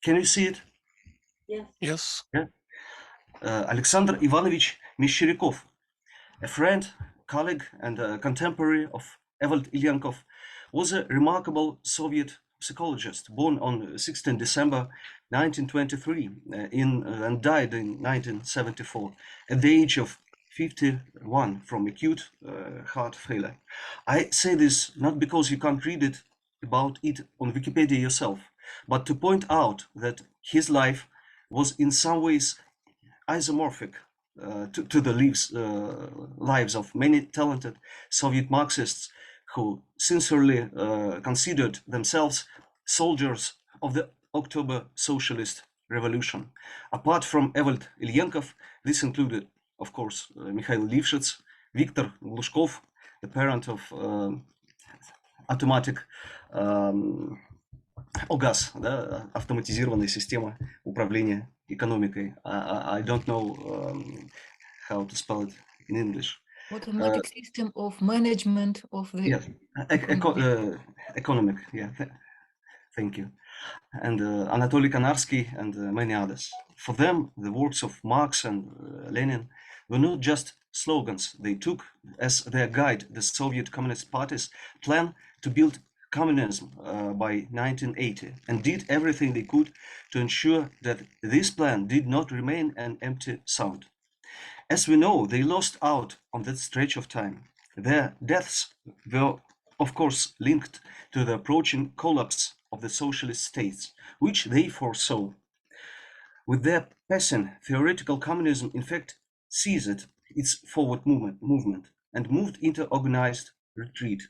Can you see it? Yes. Yes. Yeah. Alexander Ivanovich Meshcherikov, a friend, colleague, and contemporary of Evald Ilyenkov, was a remarkable Soviet psychologist born on 16 December 1923 and died in 1974 at the age of 51 from acute heart failure. I say this not because you can't read about it on Wikipedia yourself, but to point out that his life was in some ways isomorphic to the lives of many talented Soviet Marxists who sincerely considered themselves soldiers of the October Socialist Revolution. Apart from Evald Ilyenkov, this included, of course, Mikhail Livshits, Viktor Glushkov, the parent of automatic ОГАЗ, да, автоматизированная система управления экономикой. I don't know how to spell it in English. Automatic system of management of the Yes, economic, yeah, thank you. And Anatoly Konarsky and many others. For them, the works of Marx and Lenin were not just slogans. They took as their guide the Soviet Communist Party's plan to build communism by 1980 and did everything they could to ensure that this plan did not remain an empty sound. As we know, they lost out on that stretch of time. Their deaths were, of course, linked to the approaching collapse of the socialist states, which they foresaw. With their passing, theoretical communism in fact ceased its forward movement and moved into organized retreat.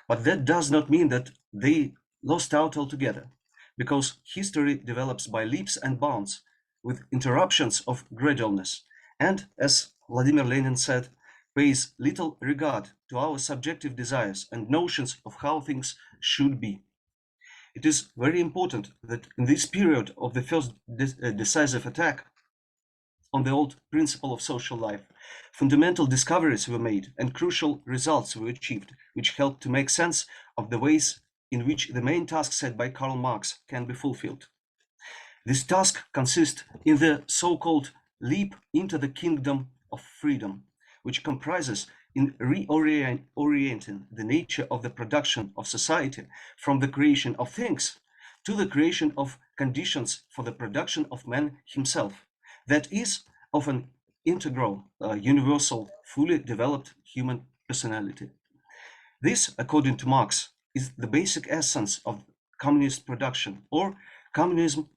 But that does not mean that they lost out altogether, because history develops by leaps and bounds with interruptions of gradualness, and, as Vladimir Lenin said, pays little regard to our subjective desires and notions of how things should be. It is very important that in this period of the first decisive attack on the old principle of social life, fundamental discoveries were made and crucial results were achieved, which helped to make sense of the ways in which the main task set by Karl Marx can be fulfilled. This task consists in the so-called leap into the kingdom of freedom, which comprises in reorienting the nature of the production of society from the creation of things to the creation of conditions for the production of man himself, that is, of an integral, universal, fully developed human personality. This, according to Marx, is the basic essence of communist production, or communism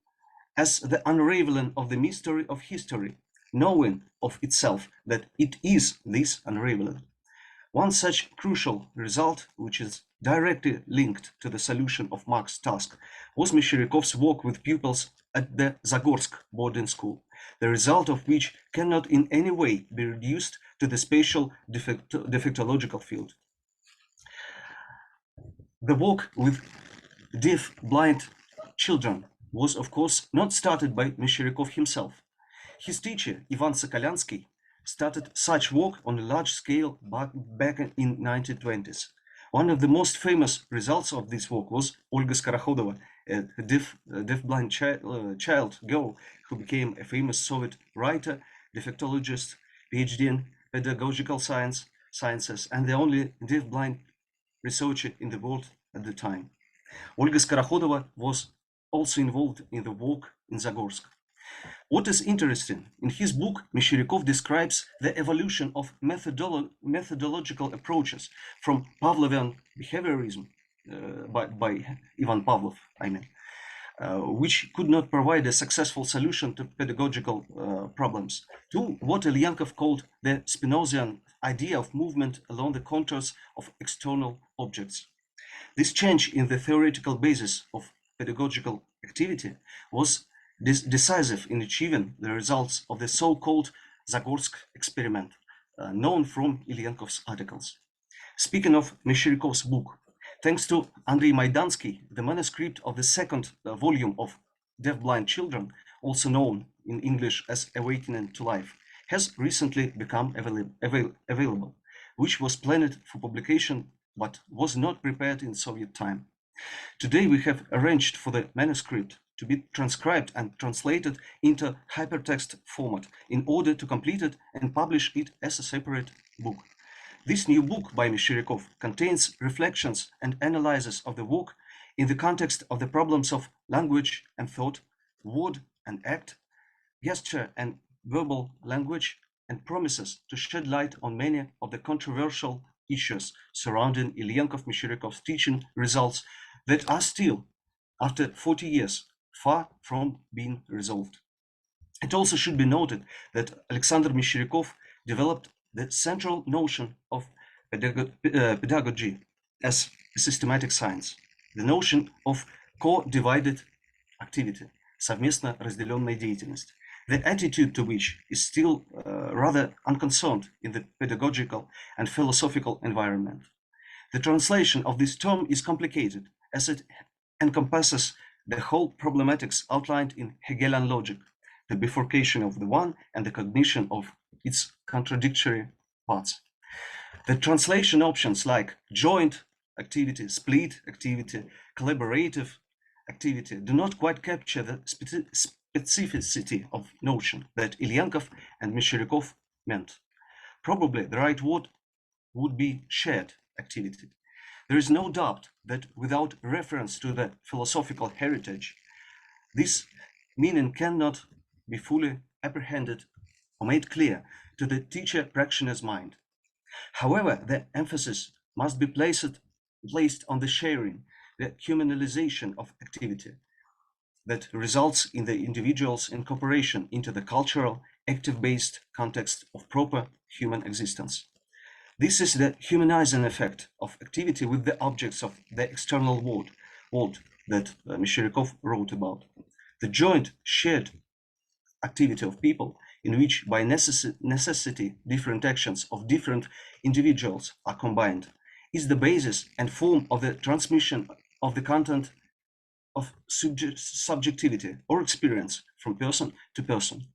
as the unraveling of the mystery of history, knowing of itself that it is this unraveling. One such crucial result, which is directly linked to the solution of Marx's task, was Meshcherikov's work with pupils at the Zagorsk boarding school, the result of which cannot in any way be reduced to the spatial defectological field. The work with deaf, blind children was, of course, not started by Meshcherikov himself. His teacher, Ivan Sokolansky, started such work on a large scale back in 1920s. One of the most famous results of this work was Olga Skorohodova, a deaf-blind child girl who became a famous Soviet writer, defectologist, PhD in pedagogical sciences, and the only deaf-blind researcher in the world at the time. Olga Skorohodova was also involved in the work in Zagorsk. What is interesting, in his book, Meshcherikov describes the evolution of methodological approaches from Pavlovian behaviorism by Ivan Pavlov, which could not provide a successful solution to pedagogical problems, to what Ilyenkov called the Spinozian idea of movement along the contours of external objects. This change in the theoretical basis of pedagogical activity was decisive in achieving the results of the so-called Zagorsk experiment, known from Ilyenkov's articles. Speaking of Meshcherikov's book, thanks to Andrei Maidansky, the manuscript of the second volume of Deaf-Blind Children, also known in English as Awakening to Life, has recently become available, which was planned for publication but was not prepared in Soviet time. Today we have arranged for the manuscript to be transcribed and translated into hypertext format in order to complete it and publish it as a separate book. This new book by Meshcherikov contains reflections and analyses of the work in the context of the problems of language and thought, word and act, gesture and verbal language, and promises to shed light on many of the controversial issues surrounding Ilyenkov Meshcherikov's teaching results that are still, after 40 years, far from being resolved. It also should be noted that Alexander Meshcherikov developed the central notion of pedagogy as a systematic science, the notion of co-divided activity, совместно разделенная деятельность, the attitude to which is still rather unconcerned in the pedagogical and philosophical environment. The translation of this term is complicated as it encompasses the whole problematics outlined in Hegelian logic, the bifurcation of the one and the cognition of its contradictory parts. The translation options like joint activity, split activity, collaborative activity do not quite capture the specificity of notion that Ilyenkov and Meshcherikov meant. Probably the right word would be shared activity. There is no doubt that without reference to the philosophical heritage, this meaning cannot be fully apprehended or made clear to the teacher-practitioner's mind. However, the emphasis must be placed on the sharing, the humanization of activity that results in the individual's incorporation into the cultural, active-based context of proper human existence. This is the humanizing effect of activity with the objects of the external world that Meshcherikov wrote about. The joint, shared activity of people in which by necessity different actions of different individuals are combined is the basis and form of the transmission of the content of subjectivity or experience from person to person.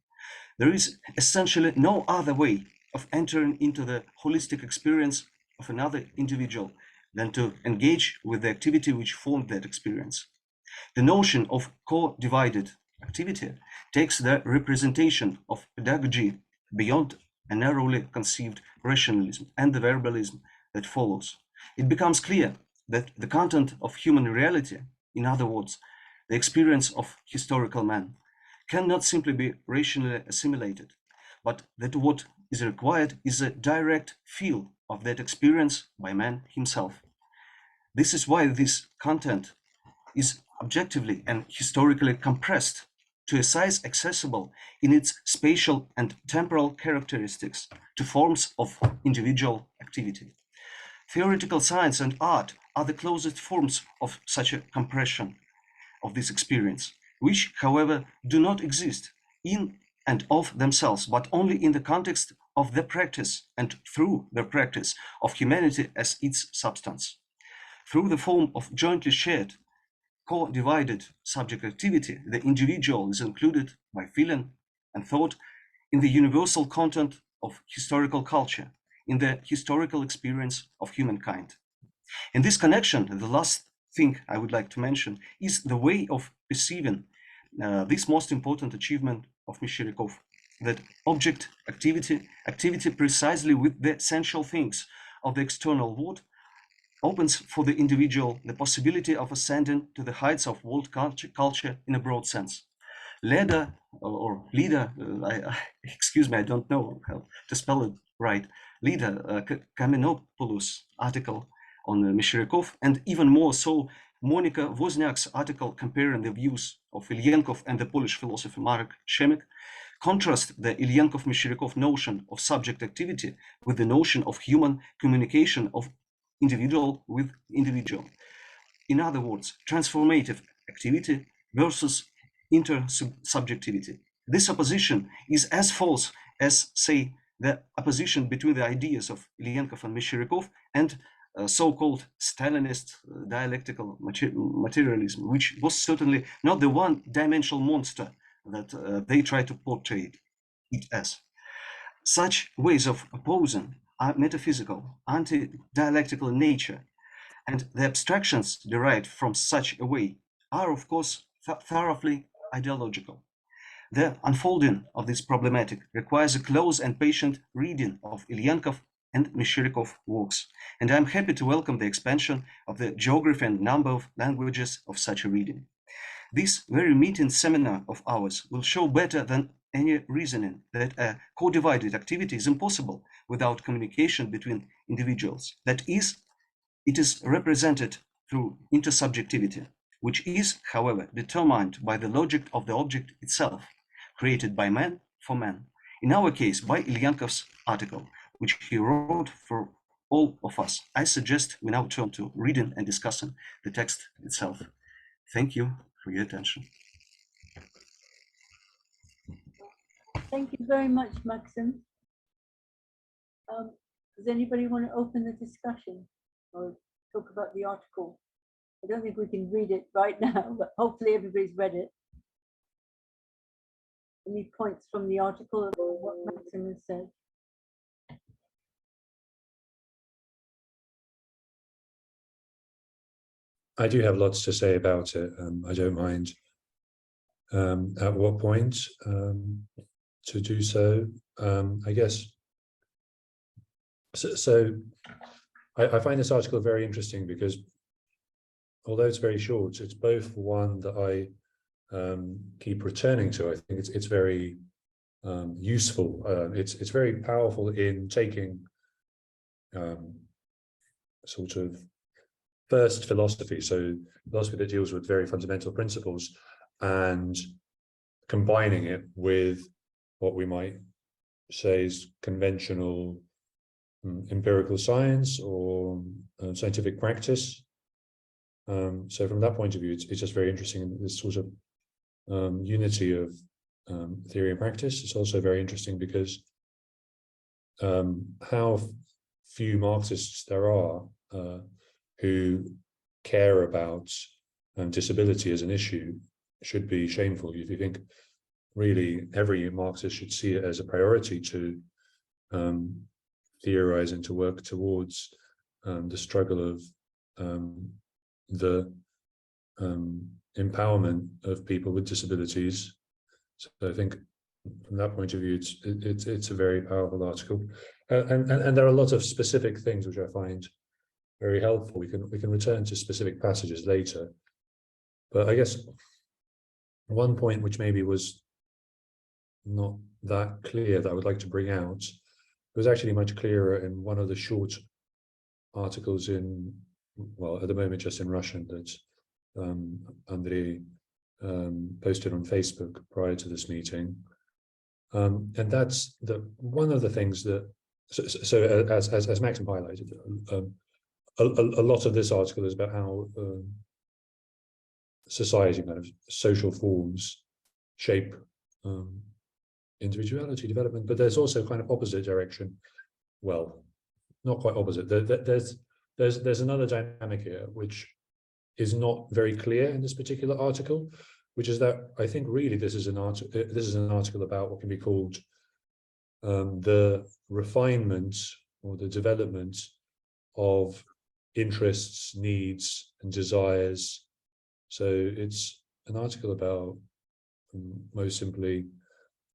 There is essentially no other way of entering into the holistic experience of another individual than to engage with the activity which formed that experience. The notion of co-divided activity takes the representation of pedagogy beyond a narrowly conceived rationalism and the verbalism that follows. It becomes clear that the content of human reality, in other words, the experience of historical man, cannot simply be rationally assimilated, but that what is required is a direct feel of that experience by man himself. This is why this content is objectively and historically compressed to a size accessible in its spatial and temporal characteristics to forms of individual activity. Theoretical science and art are the closest forms of such a compression of this experience, which, however, do not exist in and of themselves, but only in the context of the practice and through the practice of humanity as its substance. Through the form of jointly shared, co-divided subject activity, the individual is included by feeling and thought in the universal content of historical culture, in the historical experience of humankind. In this connection, the last thing I would like to mention is the way of perceiving this most important achievement of Meshcherikov, that object activity precisely with the essential things of the external world, opens for the individual the possibility of ascending to the heights of world culture in a broad sense. Leader, excuse me, I don't know how to spell it right. Leader Kamenopoulos' article on Meshcherikov, and even more so, Monica Wozniak's article comparing the views of Ilyenkov and the Polish philosopher Marek Shemek, contrast the Ilyenkov-Meshcherikov notion of subject activity with the notion of human communication of individual with individual. In other words, transformative activity versus intersubjectivity. This opposition is as false as, say, the opposition between the ideas of Ilyenkov and Meshcherikov and so-called Stalinist dialectical materialism, which was certainly not the one-dimensional monster that they try to portray it as. Such ways of opposing are metaphysical, anti-dialectical in nature, and the abstractions derived from such a way are, of course, thoroughly ideological. The unfolding of this problematic requires a close and patient reading of Ilyenkov and Meshcherikov works, and I am happy to welcome the expansion of the geography and number of languages of such a reading. This very meeting seminar of ours will show better than any reasoning that a co-divided activity is impossible without communication between individuals. That is, it is represented through intersubjectivity, which is, however, determined by the logic of the object itself, created by man for man. In our case, by Ilyenkov's article, which he wrote for all of us. I suggest we now turn to reading and discussing the text itself. Thank you for your attention. Thank you very much, Maxim. Does anybody want to open the discussion or talk about the article? I don't think we can read it right now, but hopefully everybody's read it. Any points from the article or what Maxim has said? I do have lots to say about it. I don't mind at what point to do so. I guess. So I find this article very interesting because although it's very short, it's both one that I keep returning to. I think it's very useful. It's very powerful in taking sort of first philosophy, so philosophy that deals with very fundamental principles, and combining it with what we might say is conventional empirical science or scientific practice. So from that point of view, it's just very interesting, this sort of unity of theory and practice. It's also very interesting because how few Marxists there are who care about disability as an issue should be shameful. If you think really every Marxist should see it as a priority to theorize and to work towards the struggle of the empowerment of people with disabilities. So I think from that point of view, it's a very powerful article, and there are a lot of specific things which I find very helpful. We can return to specific passages later, but I guess one point which maybe was not that clear that I would like to bring out was actually much clearer in one of the short articles in, well, at the moment just in Russian, that Andrei posted on Facebook prior to this meeting, and that's one of the things that. So as Maxim highlighted, a lot of this article is about how society, kind of social forms, shape individuality development, but there's also kind of opposite direction. Well, not quite opposite. There's another dynamic here which is not very clear in this particular article, which is that I think really this is an article about what can be called the refinement or the development of interests, needs, and desires. So it's an article about most simply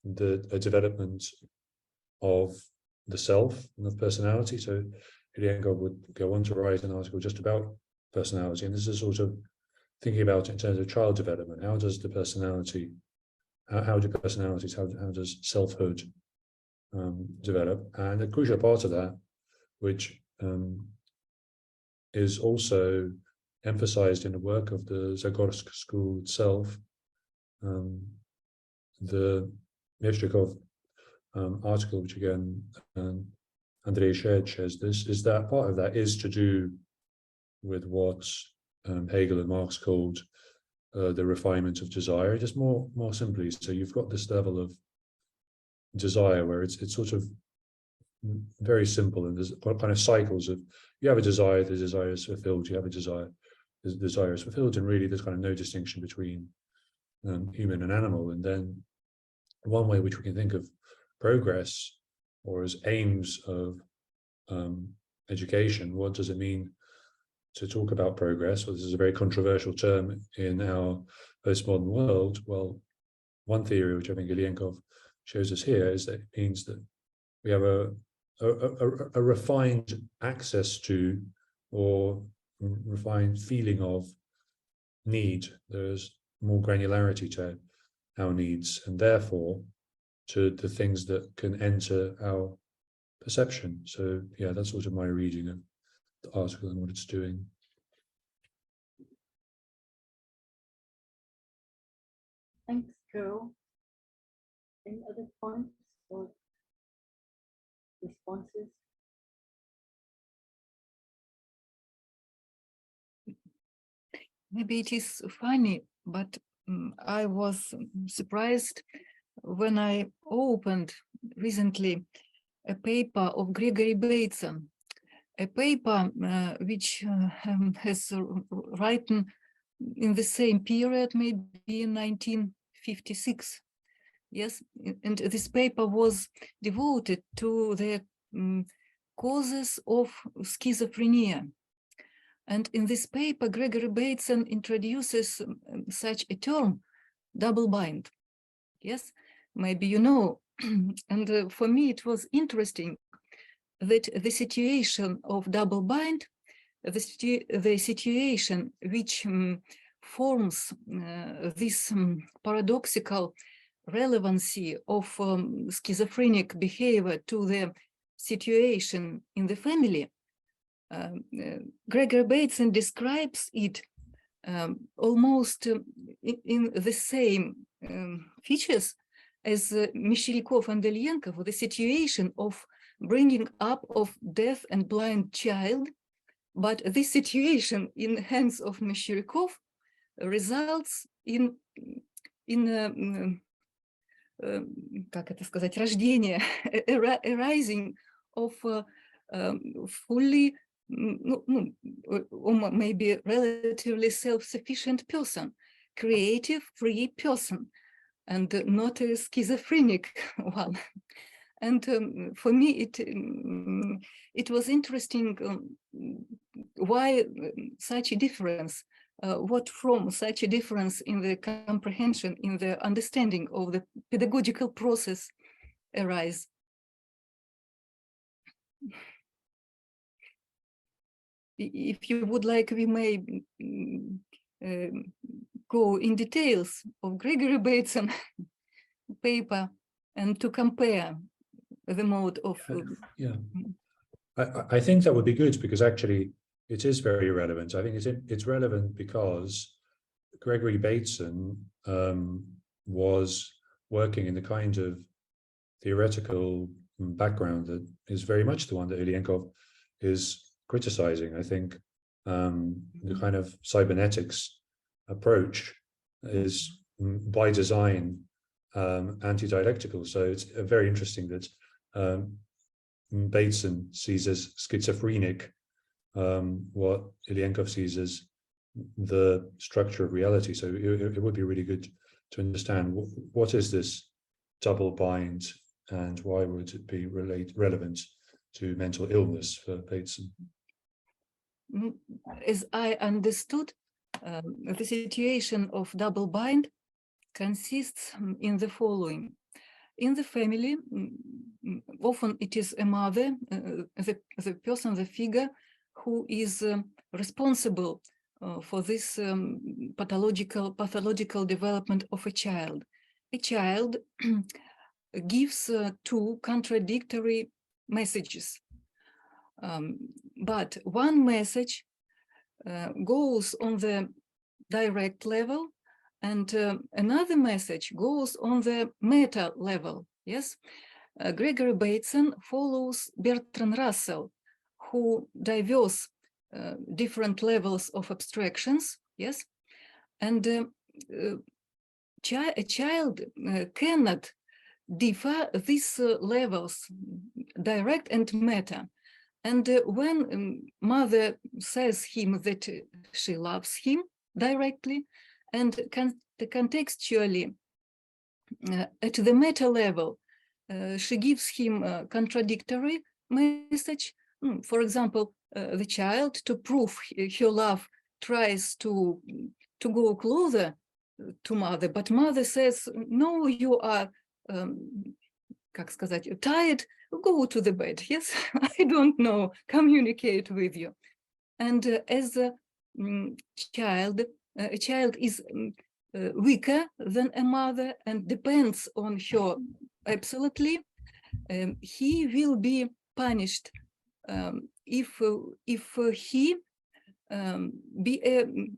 a development of the self and of personality. So Ilyenkov would go on to write an article just about personality, and this is sort of thinking about it in terms of child development. How does the personality, how do personalities, how does selfhood develop? And a crucial part of that, which is also emphasized in the work of the Zagorsk school itself, the Meshcherikov article, which again Andrei shares this, is that part of that is to do with what Hegel and Marx called the refinement of desire, just more simply. So you've got this level of desire where it's sort of very simple, and there's kind of cycles of, you have a desire, the desire is fulfilled, you have a desire, the desire is fulfilled, and really there's kind of no distinction between human and animal. And then one way which we can think of progress, or as aims of education, what does it mean to talk about progress, well, this is a very controversial term in our postmodern world. Well, one theory, which I think Ilyenkov shows us here, is that it means that we have a refined access to, or refined feeling of need. There's more granularity to our needs, and therefore to the things that can enter our perception. So yeah, that's sort of my reading of the article and what it's doing. Thanks, Carol. Any other points or responses? Maybe it is funny, but I was surprised when I opened recently a paper of Gregory Bateson, a paper which has written in the same period, maybe in 1956. Yes, and this paper was devoted to the causes of schizophrenia. And in this paper, Gregory Bateson introduces such a term, double bind. Yes, maybe you know. And for me, it was interesting that the situation of double bind, the situation which forms this paradoxical relevancy of schizophrenic behavior to the situation in the family, Gregory Bateson describes it almost in the same features as Meshcheryakov and Ilyenkov, the situation of bringing up of deaf and blind child. But this situation in hands of Meshcheryakov results in как это сказать, рождение, arising of fully, or maybe relatively self-sufficient person, creative, free person, and not a schizophrenic one. And for me, it was interesting why such a difference. What from such a difference in the comprehension, in the understanding of the pedagogical process arise. If you would like, we may go in details of Gregory Bateson paper and to compare the mode of... Yeah, I think that would be good, because actually it is very relevant. I think it's relevant because Gregory Bateson was working in the kind of theoretical background that is very much the one that Ilyenkov is criticizing. I think the kind of cybernetics approach is by design anti-dialectical. So it's very interesting that Bateson sees as schizophrenic what Ilyenkov sees as the structure of reality. So it would be really good to understand what is this double bind and why would it be relevant to mental illness for Bateson? As I understood, the situation of double bind consists in the following. In the family, often it is a mother, the person, the figure, who is responsible for this pathological development of a child. A child gives two contradictory messages, but one message goes on the direct level, and another message goes on the meta level. Yes, Gregory Bateson follows Bertrand Russell, who diverse different levels of abstractions. Yes, and a child cannot differ these levels, direct and meta. And when mother says him that she loves him directly, and contextually at the meta level, she gives him a contradictory message, for example, the child, to prove her love, tries to go closer to mother, but mother says, no, you are, как сказать, tired, go to the bed. Yes, I don't know, communicate with you. And as a child is weaker than a mother and depends on her absolutely, he will be punished if he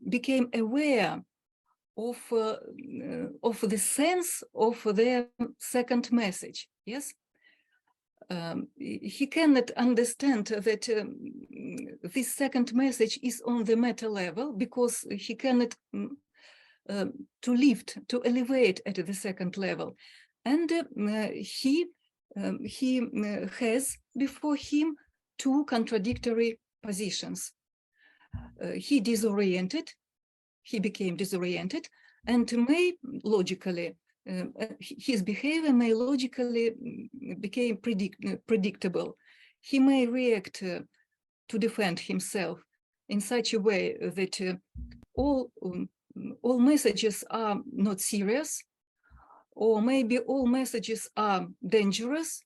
became aware of the sense of their second message. Yes, he cannot understand that this second message is on the meta level, because he cannot to elevate at the second level, and he has before him two contradictory positions. He became disoriented, and may logically, his behavior may logically became predictable. He may react to defend himself in such a way that all messages are not serious, or maybe all messages are dangerous,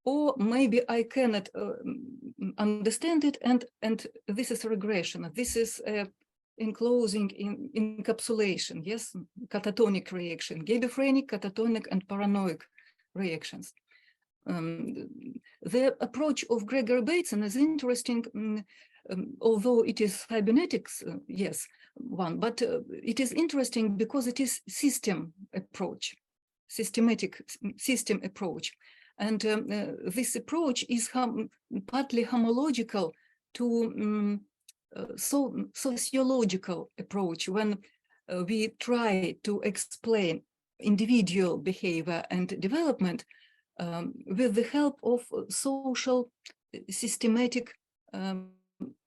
or maybe I cannot understand it, and this is regression. This is enclosing, encapsulation, yes, catatonic reaction, gabophrenic, catatonic, and paranoid reactions. The approach of Gregory Bateson is interesting, although it is cybernetics, yes, one, but it is interesting because it is system approach, systematic system approach. And this approach is partly homological to sociological approach, when we try to explain individual behavior and development with the help of social systematic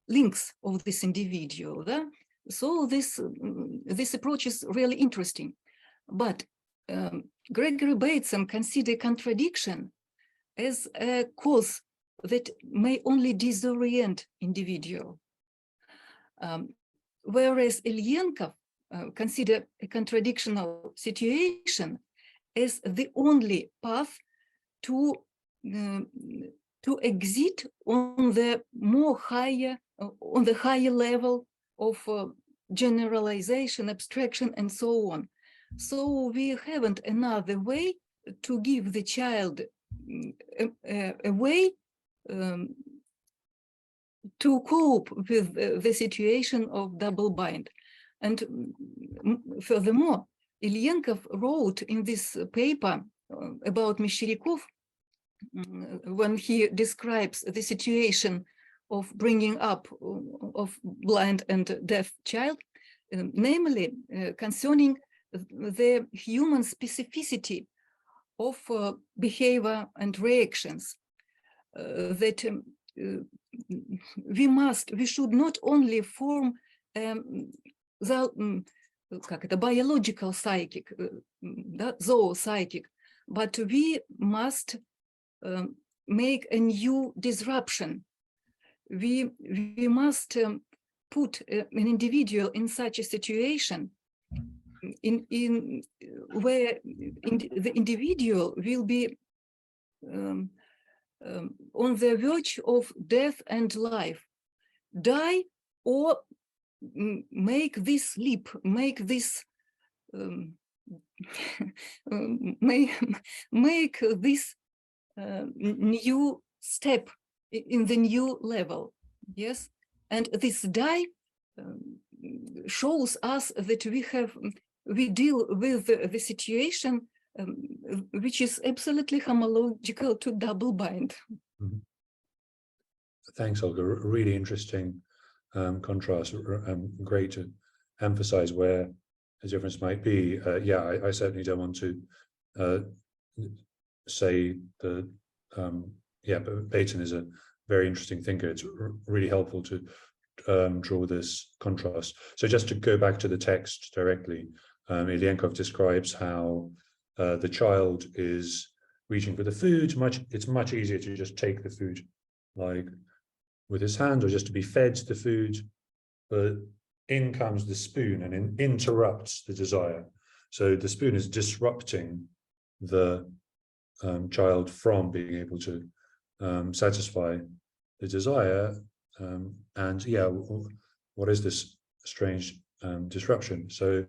links of this individual. So this approach is really interesting. But Gregory Bateson considered contradiction as a cause that may only disorient individual. Whereas Ilyenkov considered a contradictional situation as the only path to exit on the higher level of generalization, abstraction, and so on. So we haven't another way to give the child a way to cope with the situation of double bind. And furthermore, Ilyenkov wrote in this paper about Meshcherikov, when he describes the situation of bringing up of blind and deaf child, namely concerning the human specificity of behavior and reactions, that we should not only form biological psychic, zoopsychic, but we must make a new disruption. We must put an individual in such a situation in where the individual will be on the verge of death and life, die or make this leap, make this make this new step in the new level. Yes, and this die shows us that we deal with the situation which is absolutely homological to double bind. Mm-hmm. Thanks, Olga. Really interesting contrast. Great to emphasize where the difference might be. Yeah, I certainly don't want to say that. Yeah, but Bateson is a very interesting thinker. It's really helpful to draw this contrast. So just to go back to the text directly, Ilyenkov describes how the child is reaching for the food. It's much easier to just take the food, like with his hand, or just to be fed the food, but in comes the spoon and interrupts the desire. So the spoon is disrupting the child from being able to satisfy the desire. And yeah, what is this strange disruption? So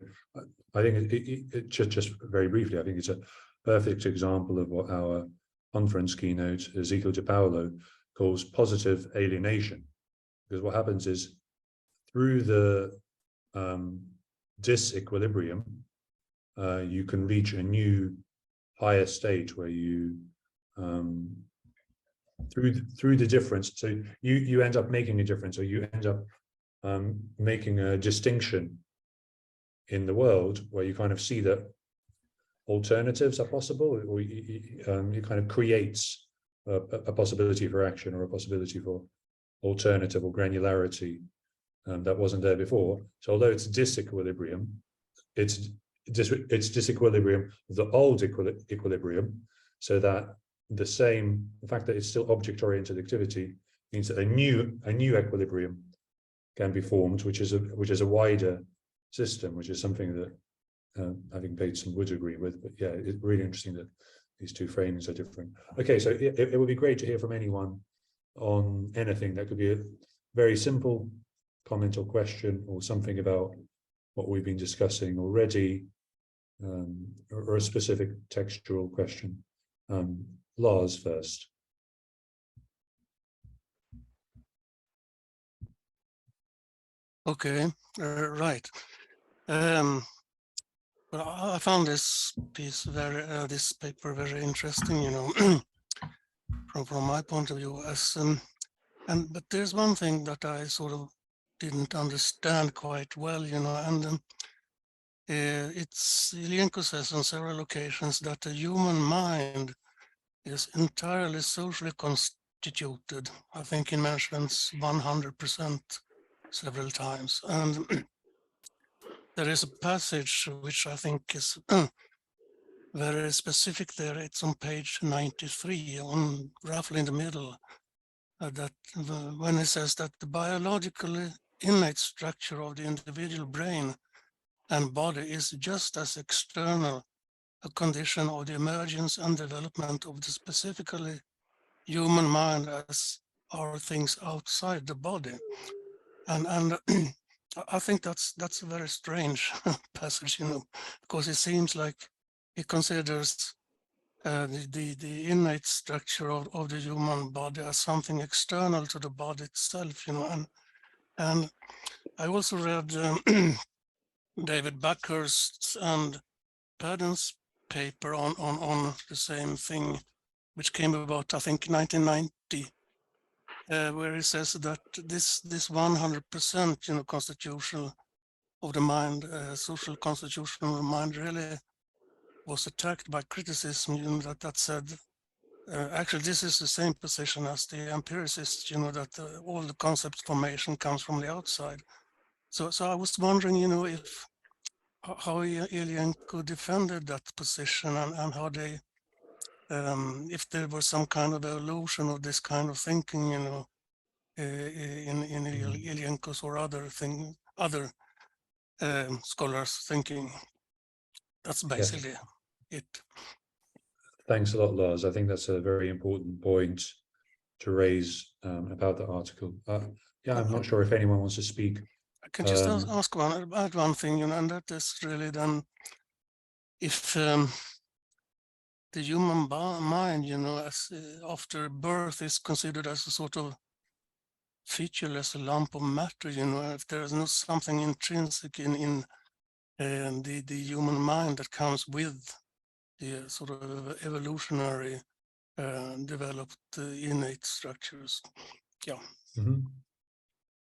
I think it just very briefly, I think it's a perfect example of what our conference keynote, Ezekiel de Paulo, calls positive alienation. Because what happens is, through the disequilibrium, you can reach a new higher state where you through the difference, so you end up making a difference, or you end up making a distinction in the world where you kind of see that alternatives are possible, or you kind of creates a possibility for action, or a possibility for alternative or granularity that wasn't there before. So although it's disequilibrium, it's disequilibrium of the old equilibrium, so that the fact that it's still object-oriented activity means that a new equilibrium can be formed, which is a wider system, which is something that I think Bateson would agree with. But yeah, it's really interesting that these two framings are different. Okay, so it would be great to hear from anyone on anything. That could be a very simple comment or question, or something about what we've been discussing already, or a specific textual question. Lars first. Okay, right. Well, I found this piece this paper very interesting, you know, from my point of view. But there's one thing that I sort of didn't understand quite well, you know, and it's Ilyenkov says on several occasions that the human mind is entirely socially constituted. I think he mentions 100% several times. And there is a passage which I think is very specific there. It's on page 93, on roughly in the middle, when it says that the biologically innate structure of the individual brain and body is just as external a condition of the emergence and development of the specifically human mind as are things outside the body. And I think that's a very strange passage, you know, because it seems like it considers the innate structure of the human body as something external to the body itself, you know. And I also read David Backhurst's and Purdon's paper on the same thing, which came about, I think, 1990, where he says that this 100%, you know, constitutional of the mind, social constitution of the mind, really was attacked by criticism, you know, that said, actually, this is the same position as the empiricists, you know, that all the concept formation comes from the outside. So I was wondering, you know, how Ilyenkov defended that position, and how they, if there was some kind of evolution of this kind of thinking, you know, in Ilyenkov's or other scholars' thinking. That's basically it. Thanks a lot, Lars. I think that's a very important point to raise about the article. Yeah, I'm not sure if anyone wants to speak. I can just ask one thing, you know, and that is really then, if the human mind, you know, as after birth is considered as a sort of featureless lump of matter, you know, if there is no something intrinsic in the human mind that comes with the sort of evolutionary developed innate structures. Yeah. Mm-hmm.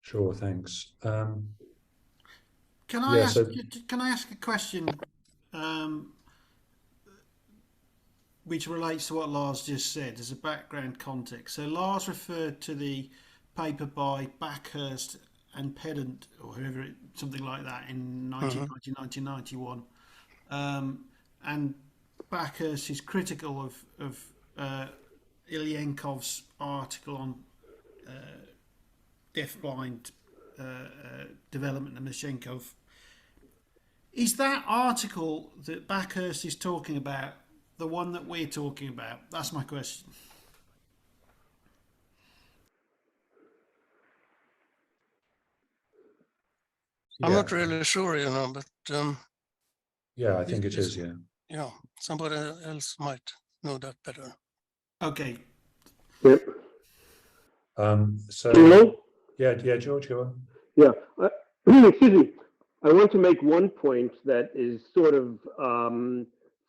Sure, thanks. Can I ask a question which relates to what Lars just said as a background context? So Lars referred to the paper by Backhurst and Pedant, or whoever, something like that, in 1991. And Backhurst is critical of Ilyenkov's article on deafblind development of Ilyenkov. Is that article that Backhurst is talking about the one that we're talking about? That's my question. I'm not really sure, you know, but yeah, I think it is. yeah, somebody else might know that better. Okay. Yep. So Hello? yeah, George, go on. Yeah. Excuse me. I want to make one point that is sort of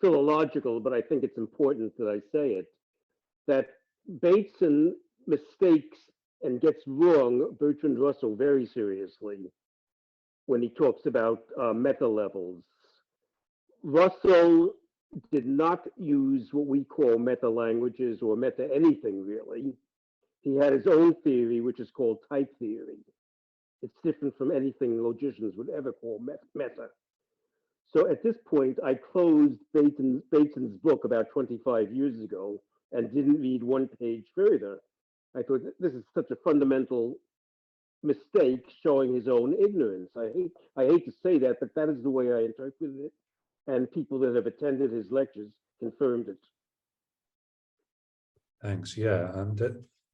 philological, but I think it's important that I say it, that Bateson mistakes and gets wrong Bertrand Russell very seriously when he talks about meta levels. Russell did not use what we call meta languages or meta anything really. He had his own theory, which is called type theory. It's different from anything logicians would ever call meta. So at this point, I closed Bateson's book about 25 years ago and didn't read one page further. I thought this is such a fundamental mistake showing his own ignorance. I hate to say that, but that is the way I interpreted it. And people that have attended his lectures confirmed it. Thanks. Yeah, and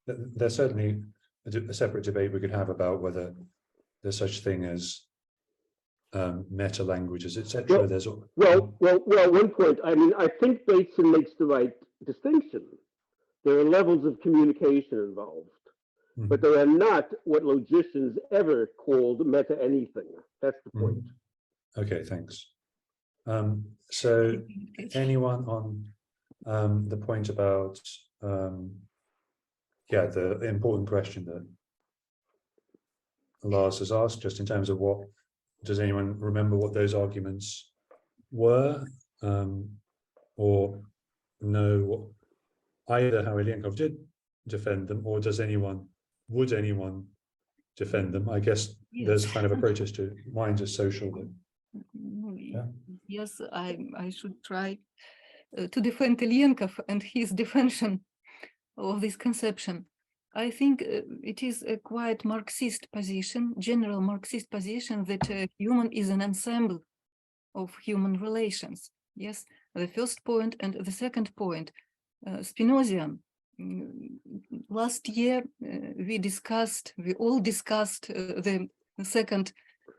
there's certainly a separate debate we could have about whether there's such thing as meta languages, etc. Well, one point. I mean, I think Bateson makes the right distinction. There are levels of communication involved, but there are not what logicians ever called meta anything. That's the point. Okay, thanks. So anyone on the point about the important question that Lars has asked, just in terms of what, does anyone remember what those arguments were, or know what, either how Ilyenkov did defend them, or would anyone defend them? I guess there's kind of approaches to mind as social. Yeah. Yes, I should try to defend Ilyenkov and his defension of this conception. I think it is a quite Marxist position, general Marxist position, that human is an ensemble of human relations. Yes, the first point, and the second point, Spinozian. Last year we all discussed the second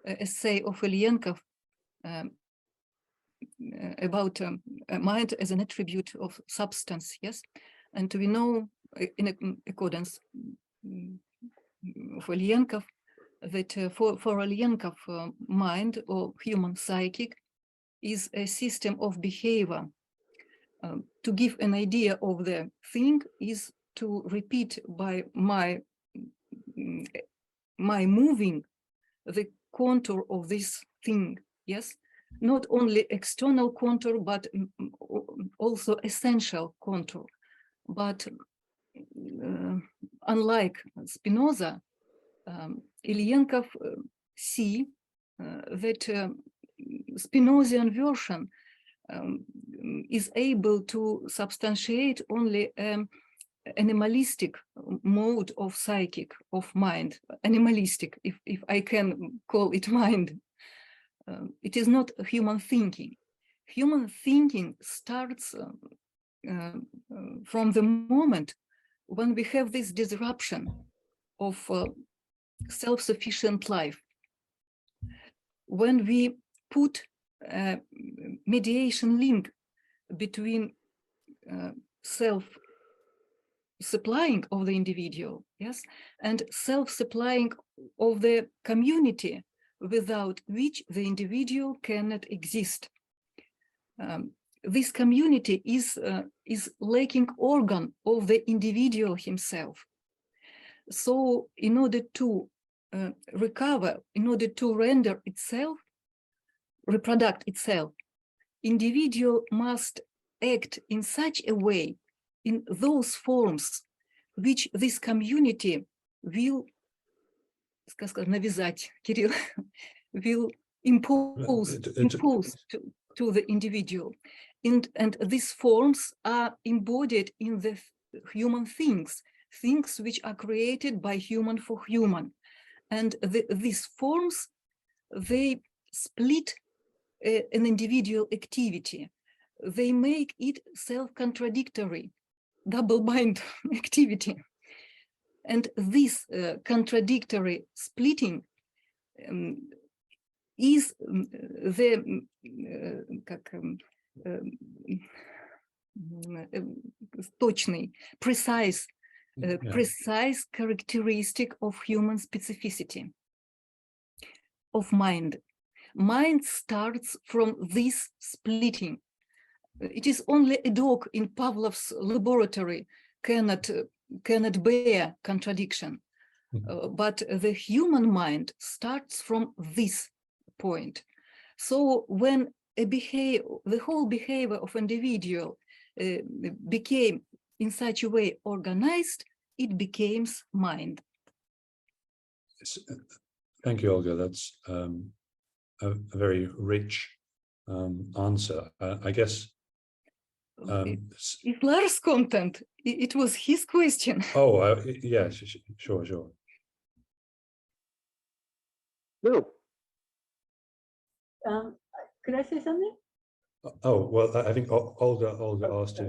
essay of Ilyenkov about mind as an attribute of substance. Yes, and we know in accordance for Ilyenkov that for Ilyenkov mind or human psychic is a system of behavior. To give an idea of the thing is to repeat by my moving the contour of this thing. Yes, not only external contour, but also essential contour. But unlike Spinoza, Ilyenkov see that Spinozian version is able to substantiate only animalistic mode of psychic, of mind, animalistic, if I can call it mind. It is not human thinking. Human thinking starts from the moment when we have this disruption of self-sufficient life. When we put a mediation link between self-supplying of the individual, yes, and self-supplying of the community, without which the individual cannot exist. This community is lacking organ of the individual himself. So in order to recover, in order to render itself, reproduce itself, individual must act in such a way, in those forms which this community will, навязать, Кирилл, will impose to the individual. And these forms are embodied in the human things which are created by human for human. And these forms, they split an individual activity. They make it self-contradictory, double-bind activity. And this contradictory splitting is the точный, precise characteristic of human specificity, of mind. Mind starts from this splitting. It is only a dog in Pavlov's laboratory cannot bear contradiction. But the human mind starts from this point. So when the whole behavior of individual became in such a way organized, it becomes mind. Thank you, Olga. That's a very rich answer. I guess. If Lars' content, it was his question. Oh, yeah, sure. No. Could I say something? Oh, well, I think Olga asked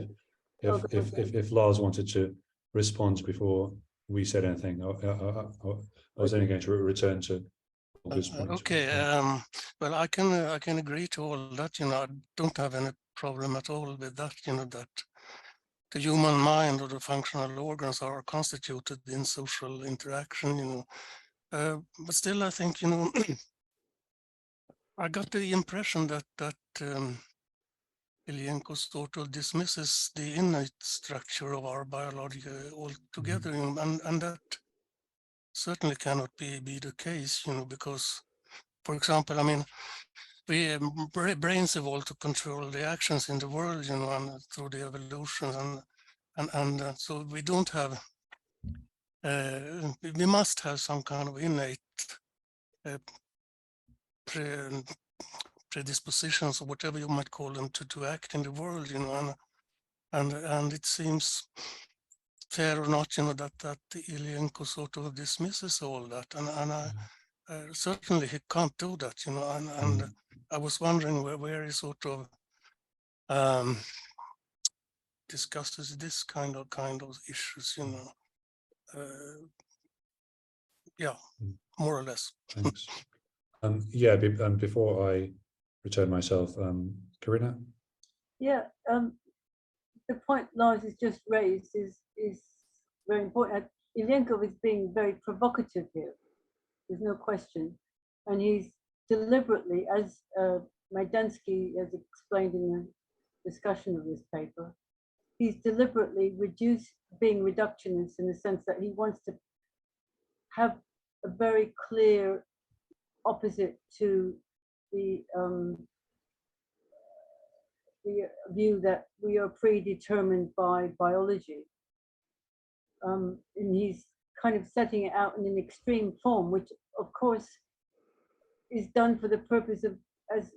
if Lars wanted to respond before we said anything. I was only going to return to Olga's point. Okay, well, I can agree to all that. You know, I don't have any problem at all with that. You know, that the human mind or the functional organs are constituted in social interaction. You know, but still, I think, you know, I got the impression that Ilyenkov sort of dismisses the innate structure of our biology altogether, you know, and that certainly cannot be the case, you know, because, for example, I mean, brains evolved to control the actions in the world, you know, and through the evolution, and so we don't have, we must have some kind of innate predispositions or whatever you might call them to act in the world, you know, and it seems fair or not, you know, that Ilyenkov sort of dismisses all that, and certainly he can't do that, you know, and I was wondering where he sort of discusses this kind of issues, you know. Yeah, more or less. Thanks. Yeah, before I return myself, Karina? Yeah, the point Lars has just raised is very important. Ilyenkov is being very provocative here. There's no question. And he's deliberately, as Majdansky has explained in the discussion of this paper, he's deliberately being reductionist in the sense that he wants to have a very clear opposite to the view that we are predetermined by biology. And he's kind of setting it out in an extreme form, which of course is done for the purpose of, as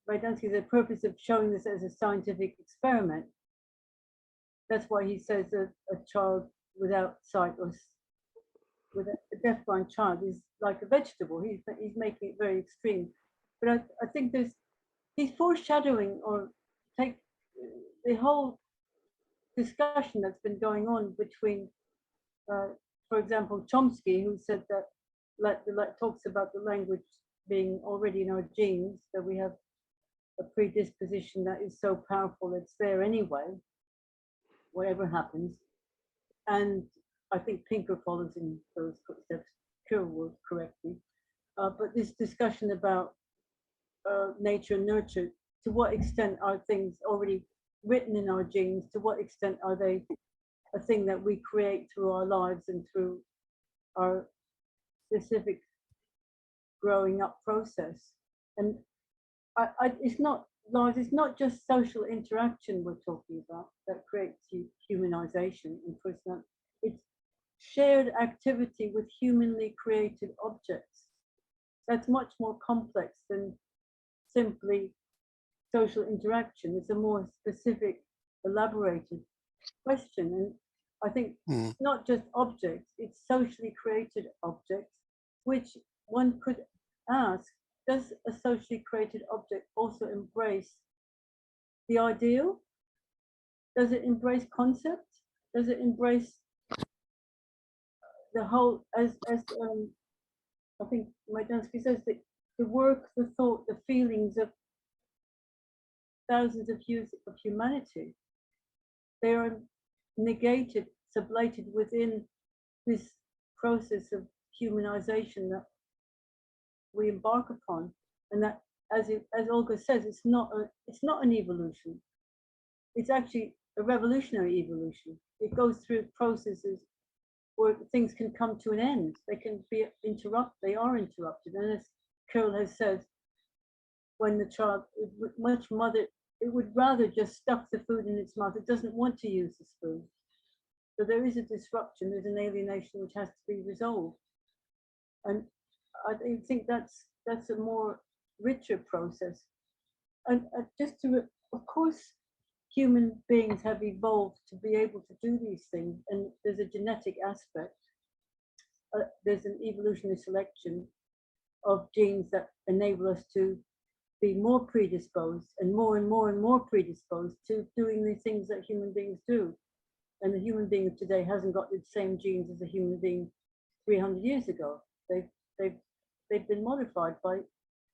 Majdansky, the purpose of showing this as a scientific experiment. That's why he says that a child without sight or with a deafblind child is like a vegetable. He's making it very extreme. But I think he's foreshadowing or take the whole discussion that's been going on between, for example, Chomsky, who said that talks about the language being already in our genes, that we have a predisposition that is so powerful it's there anyway, whatever happens. And I think Pinker follows in those footsteps, Kuhl correctly. But this discussion about nature and nurture, to what extent are things already written in our genes? To what extent are they a thing that we create through our lives and through our specific growing up process? And it's not, Lars, it's not just social interaction we're talking about that creates humanization and personality. It's shared activity with humanly created objects. That's much more complex than simply social interaction. It's a more specific, elaborated question. And I think not just objects, it's socially created objects which one could ask, does a socially created object also embrace the ideal? Does it embrace concept? Does it embrace the whole, as I think Majdansky says, that the work, the thought, the feelings of thousands of years of humanity, they are negated, sublated within this process of humanization that we embark upon, and that, as Olga says, it's not an evolution. It's actually a revolutionary evolution. It goes through processes where things can come to an end. They can be interrupted. They are interrupted, and as Carol has said, when the child, it would rather just stuff the food in its mouth. It doesn't want to use the spoon. So there is a disruption. There's an alienation which has to be resolved, and I think that's a more richer process. And just to, of course, human beings have evolved to be able to do these things, and there's a genetic aspect. There's an evolutionary selection of genes that enable us to be more predisposed and more predisposed to doing the things that human beings do. And the human being of today hasn't got the same genes as a human being 300 years ago. They've been modified by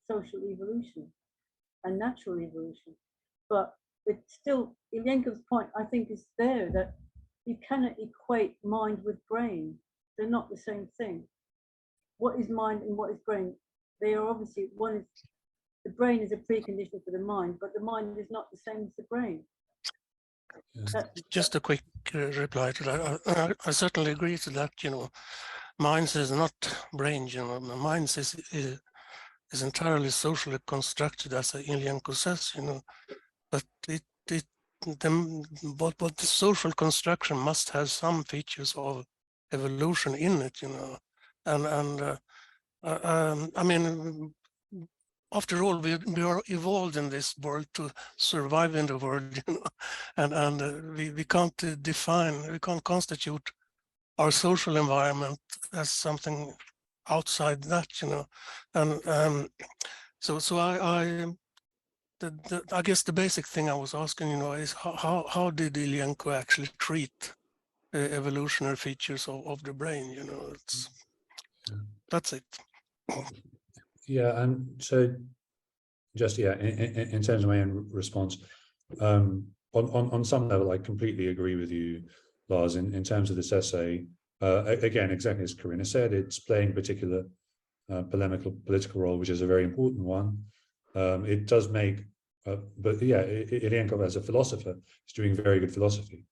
social evolution and natural evolution. But it's still, Ilyenkov's point, I think, is there, that you cannot equate mind with brain. They're not the same thing. What is mind and what is brain? They are obviously, one is, the brain is a precondition for the mind, but the mind is not the same as the brain. Just a quick reply to that. I certainly agree to that. Minds is not brains. Minds is entirely socially constructed, as Ilyenkov says. But but the social construction must have some features of evolution in it. And I mean, after all, we are evolved in this world to survive in the world, and we can't we can't constitute our social environment as something outside that, and so I guess the basic thing I was asking, is how did Ilyenkov actually treat the evolutionary features of the brain? That's it. Yeah, and so just in terms of my own response, on some level, I completely agree with you, Lars, in terms of this essay. Again, exactly as Corinna said, it's playing a particular polemical political role, which is a very important one. It does make, but yeah, Ilyenkov as a philosopher is doing very good philosophy.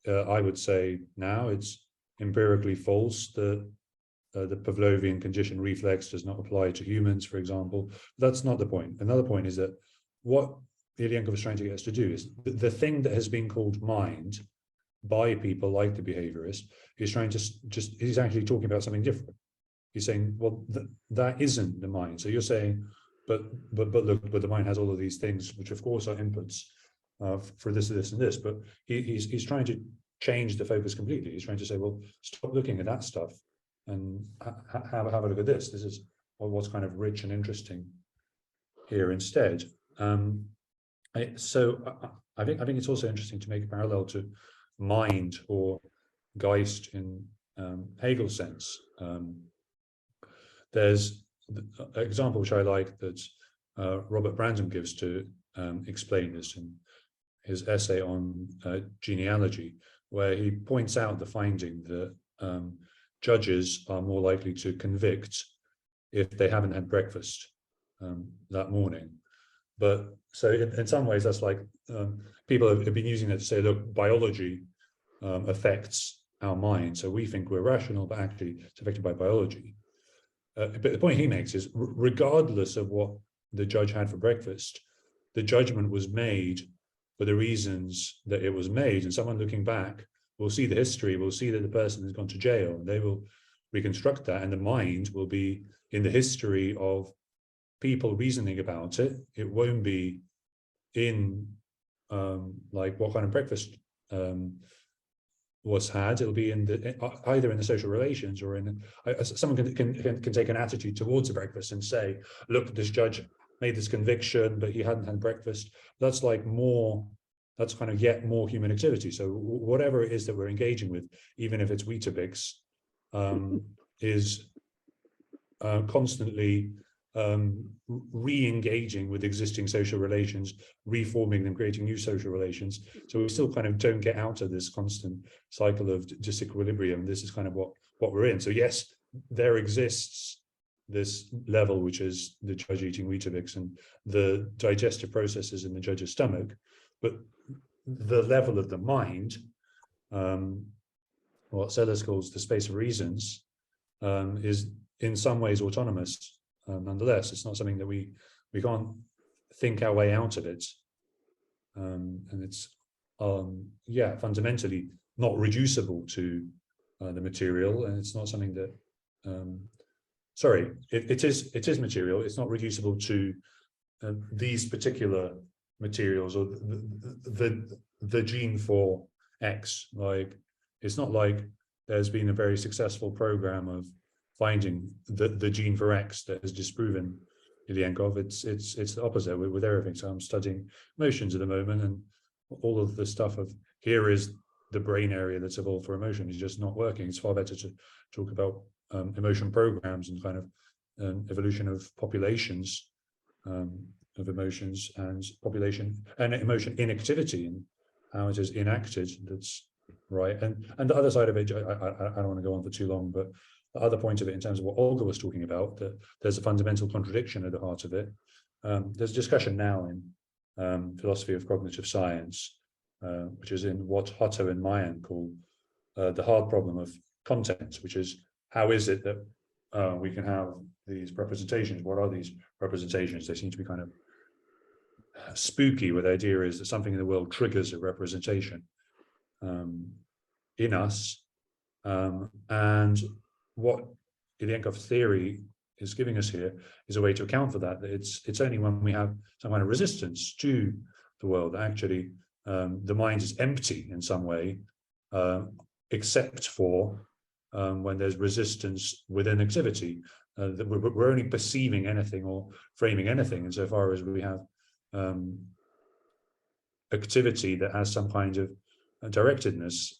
I would say now it's empirically false that the Pavlovian conditioned reflex does not apply to humans, for example. That's not the point. Another point is that what Ilyenkov is trying to get us to do is the thing that has been called mind by people like the behaviorists is trying to he's actually talking about something different. He's saying, well, that isn't the mind. So you're saying, but look, but the mind has all of these things, which of course are inputs for this, and this. But he's trying to change the focus completely. He's trying to say, well, stop looking at that stuff and have a look at this. This is what's kind of rich and interesting here instead. So I think it's also interesting to make a parallel to mind or Geist in Hegel's sense. There's an example which I like that Robert Brandom gives to explain this in his essay on genealogy, where he points out the finding that judges are more likely to convict if they haven't had breakfast that morning. But so in some ways, that's like people have been using it to say, look, biology affects our mind. So we think we're rational, but actually it's affected by biology. But the point he makes is, regardless of what the judge had for breakfast, the judgment was made for the reasons that it was made. And someone looking back will see the history, will see that the person has gone to jail, and they will reconstruct that. And the mind will be in the history of people reasoning about it. It won't be in like what kind of breakfast was had. It'll be in the either in the social relations or in someone can take an attitude towards a breakfast and say, look, this judge made this conviction, but he hadn't had breakfast. That's like more. That's kind of yet more human activity. So whatever it is that we're engaging with, even if it's Weetabix, is constantly re-engaging with existing social relations, reforming them, creating new social relations. So we still kind of don't get out of this constant cycle of disequilibrium. This is kind of what we're in. So yes, there exists this level, which is the judge eating Weetabix and the digestive processes in the judge's stomach, but the level of the mind, what Sellers calls the space of reasons, is in some ways autonomous. Nonetheless, it's not something that we can't think our way out of it, and it's fundamentally not reducible to the material, and it's not something that it is material. It's not reducible to these particular materials or the gene for X. Like, it's not like there's been a very successful program of finding the gene for X that has disproven Ilyenkov. It's the opposite with everything. So I'm studying emotions at the moment, and all of the stuff of here is the brain area that's evolved for emotion is just not working. It's far better to talk about emotion programs and kind of evolution of populations of emotions and population and emotion inactivity and how it is enacted. That's right. And the other side of it, I don't want to go on for too long, but the other point of it in terms of what Olga was talking about, that there's a fundamental contradiction at the heart of it. There's discussion now in philosophy of cognitive science, which is in what Hutto and Mayan call the hard problem of content, which is how is it that we can have these representations? What are these representations? They seem to be kind of spooky, where the idea is that something in the world triggers a representation in us, and what Ilyenkov's theory is giving us here is a way to account for that. That it's only when we have some kind of resistance to the world that actually the mind is empty in some way, except for when there's resistance within activity. That we're only perceiving anything or framing anything insofar as we have activity that has some kind of directedness.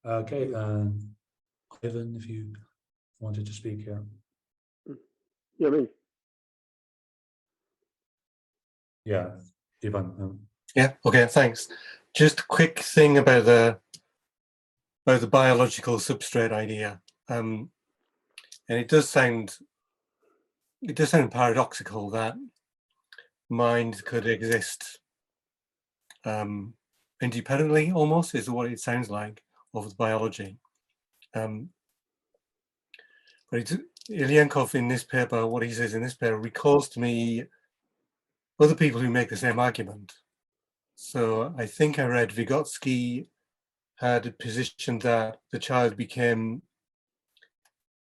Okay, Ivan, if you wanted to speak here. Yeah, me. Yeah, Ivan. Yeah, okay, thanks. Just a quick thing about the biological substrate idea. And it does sound paradoxical that mind could exist independently, almost, is what it sounds like, of the biology. But Ilyenkov in this paper, what he says in this paper, recalls to me other people who make the same argument. So I think I read Vygotsky had a position that the child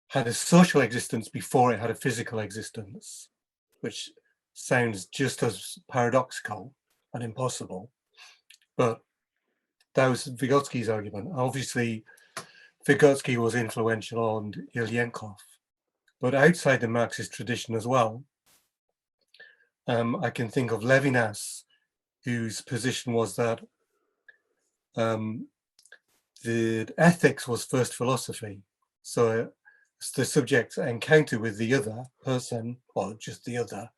had a social existence before it had a physical existence, which sounds just as paradoxical and impossible. But that was Vygotsky's argument. Obviously, Vygotsky was influential on Ilyenkov, but outside the Marxist tradition as well, I can think of Levinas, whose position was that the ethics was first philosophy. So the subject's encounter with the other person, or just the other,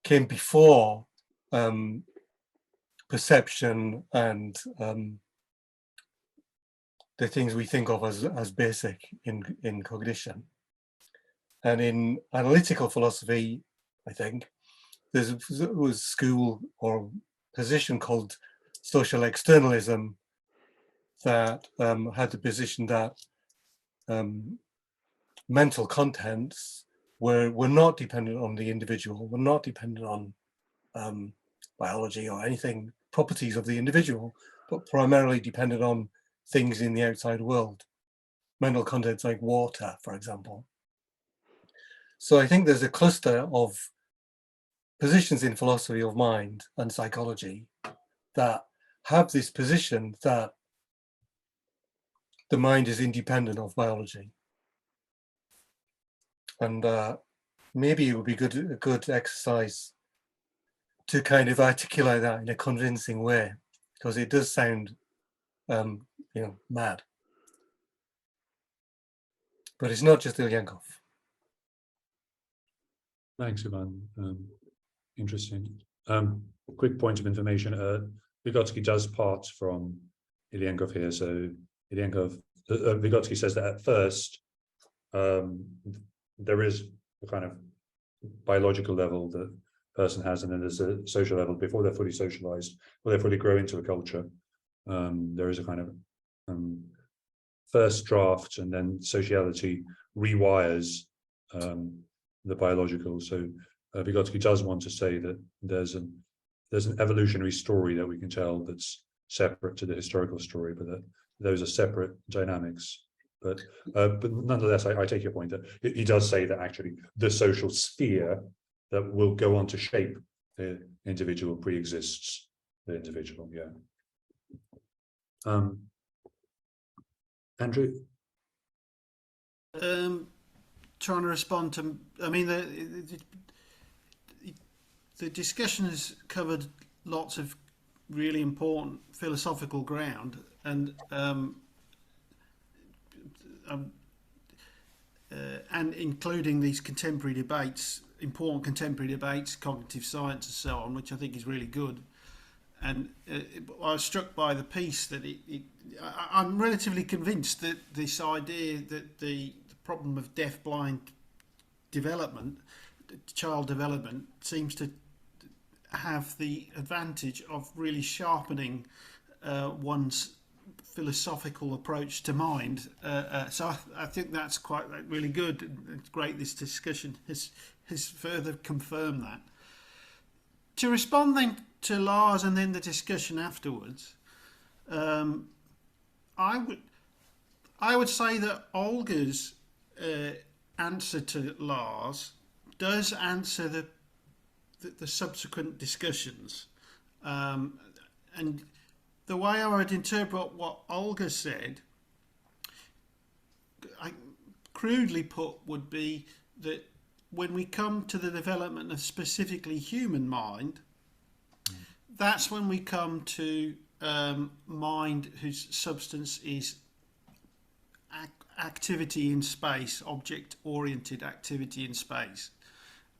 came before perception and the things we think of as basic in cognition. And in analytical philosophy, I think, there was a school or position called social externalism that had the position that mental contents were not dependent on the individual, were not dependent on biology or anything, properties of the individual, but primarily dependent on things in the outside world. Mental contents like water, for example. So I think there's a cluster of positions in philosophy of mind and psychology that have this position that the mind is independent of biology. And maybe it would be a good exercise to kind of articulate that in a convincing way, because it does sound, mad. But it's not just Ilyenkov. Thanks, Ivan. Interesting. Quick point of information. Vygotsky does part from Ilyenkov here. So Vygotsky says that at first there is a kind of biological level that person has, and then there's a social level before they're fully socialized, or they fully grow into a culture. There is a kind of first draft, and then sociality rewires the biological. So Vygotsky does want to say that there's an evolutionary story that we can tell that's separate to the historical story, but that those are separate dynamics. But nonetheless, I take your point that he does say that actually the social sphere that will go on to shape the individual pre-exists the individual. Yeah. Andrew? Trying to respond to, I mean, the discussion has covered lots of really important philosophical ground, and including these contemporary debates, important contemporary debates, cognitive science and so on, which I think is really good. And I was struck by the piece that I'm relatively convinced that this idea that the problem of deaf-blind development, child development, seems to have the advantage of really sharpening one's philosophical approach to mind. So I think that's quite really good. It's great this discussion has further confirmed that. To respond then to Lars and then the discussion afterwards, I would say that Olga's answer to Lars does answer the subsequent discussions, and the way I would interpret what Olga said, crudely put, would be that when we come to the development of specifically human mind, that's when we come to mind whose substance is activity in space, object-oriented activity in space.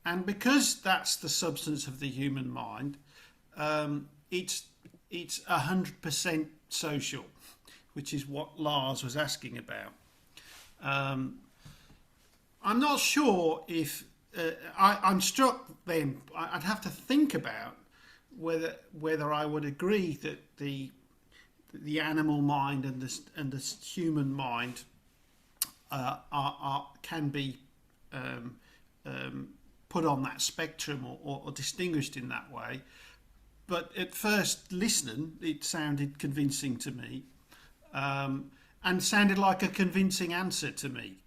And because that's the substance of the human mind, it's 100% social, which is what Lars was asking about. I'm not sure if I'm struck then. I'd have to think about whether I would agree that the animal mind and the human mind can be put on that spectrum or distinguished in that way. But at first listening, it sounded convincing to me, and sounded like a convincing answer to me.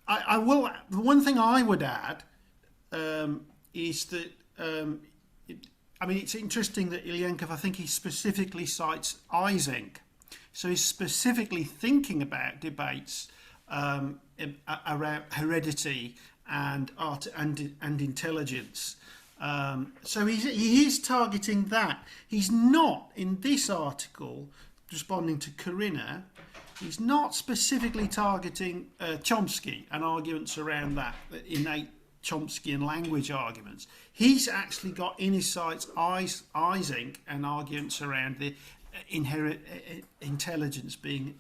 I will. The one thing I would add is that I mean, it's interesting that Ilyenkov, I think he specifically cites Eysenck, so he's specifically thinking about debates around heredity and art and intelligence. So he is targeting that. He's not, in this article, responding to Corinna, he's not specifically targeting Chomsky and arguments around that, innate Chomskyan language arguments. He's actually got in his sights Eysenck and arguments around the intelligence being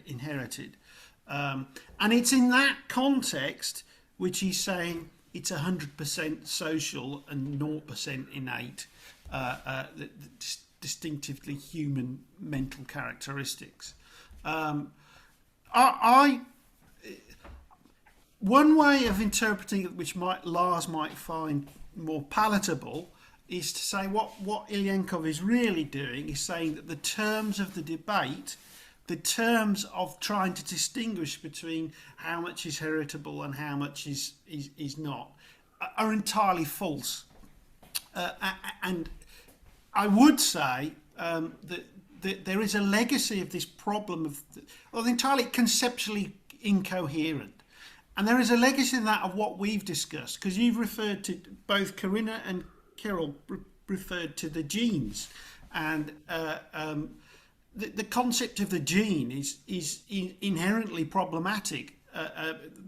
inherited. And it's in that context which he's saying it's 100% social and 0% innate, distinctively human mental characteristics. One way of interpreting it, which Lars might find more palatable, is to say what Ilyenkov is really doing is saying that the terms of the debate the terms of trying to distinguish between how much is heritable and how much is not are entirely false. And I would say that there is a legacy of this problem of entirely conceptually incoherent. And there is a legacy in that of what we've discussed, because you've referred to, both Corinna and Kirill referred to the genes. And the concept of the gene is inherently problematic.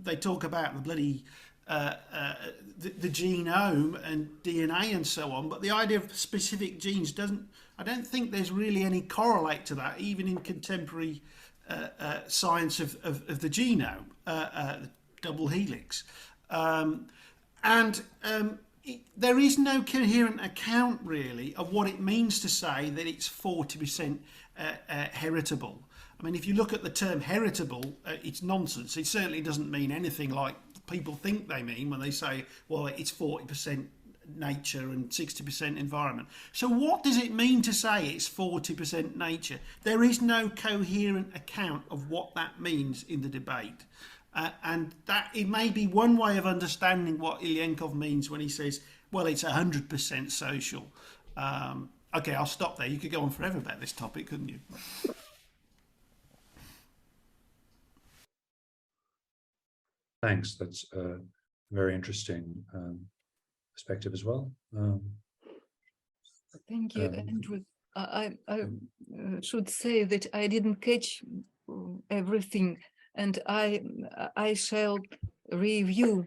They talk about the bloody the genome and DNA and so on, but the idea of specific genes I don't think there's really any correlate to that, even in contemporary science of the genome, double helix. There is no coherent account really of what it means to say that it's 40% heritable. I mean, if you look at the term heritable, it's nonsense. It certainly doesn't mean anything like people think they mean when they say, well, it's 40% nature and 60% environment. So what does it mean to say it's 40% nature? There is no coherent account of what that means in the debate. And that it may be one way of understanding what Ilyenkov means when he says, well, it's 100% social. Okay, I'll stop there. You could go on forever about this topic, couldn't you? Thanks. That's a very interesting perspective as well. Thank you, Andrew. I should say that I didn't catch everything, and I shall review